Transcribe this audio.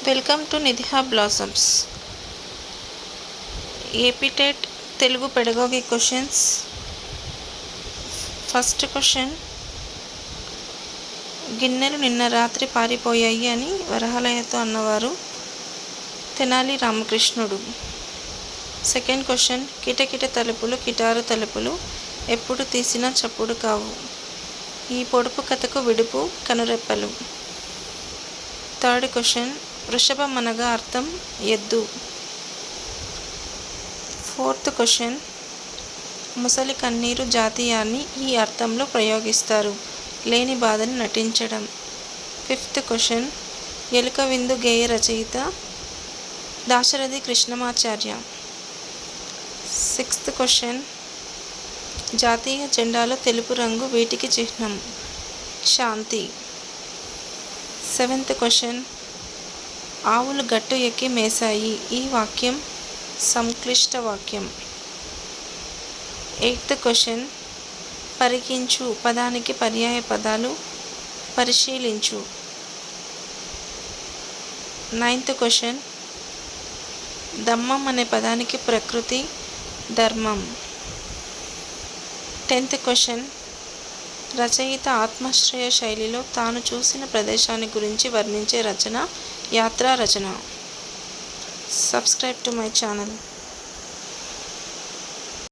Welcome to Nidhiha blossoms. APTET Telugu pedagogy questions. First question, గిన్నెలు నిన్న రాత్రి పారిపోయాయి అని వరహాలయ్యతో అన్నవారు తెనాలి రామకృష్ణుడు. సెకండ్ క్వశ్చన్, కిటకిట తలుపులు కిటారు తలుపులు ఎప్పుడు తీసినా చప్పుడు కావు. ఈ పొడుపు కథకు విడుపు కనురెప్పలు. థర్డ్ క్వశ్చన్, వృషభం అనగా అర్థం ఎద్దు. ఫోర్త్ క్వశ్చన్, ముసలి కన్నీరు జాతీయాన్ని ఈ అర్థంలో ప్రయోగిస్తారు, లేని బాధని నటించడం. ఫిఫ్త్ క్వశ్చన్, ఎలుక విందు గేయ రచయిత దాశరథి కృష్ణమాచార్య. సిక్స్త్ క్వశ్చన్, జాతీయ జెండాలో తెలుపు రంగు వీటికి చిహ్నం, శాంతి. సెవెంత్ క్వశ్చన్, ఆవులు గట్టు ఎక్కి మేసాయి, ఈ వాక్యం సంక్లిష్ట వాక్యం. ఎయిత్ క్వశ్చన్, పరికించు పదానికి పర్యాయ పదాలు పరిశీలించు. నైన్త్ క్వశ్చన్, దమ్మం అనే పదానికి ప్రకృతి ధర్మం. 10th క్వశ్చన్, రచయిత ఆత్మశ్రయ శైలిలో తాను చూసిన ప్రదేశాన్ని గురించి వర్ణించే రచన యాత్రా రచన. Subscribe to my channel.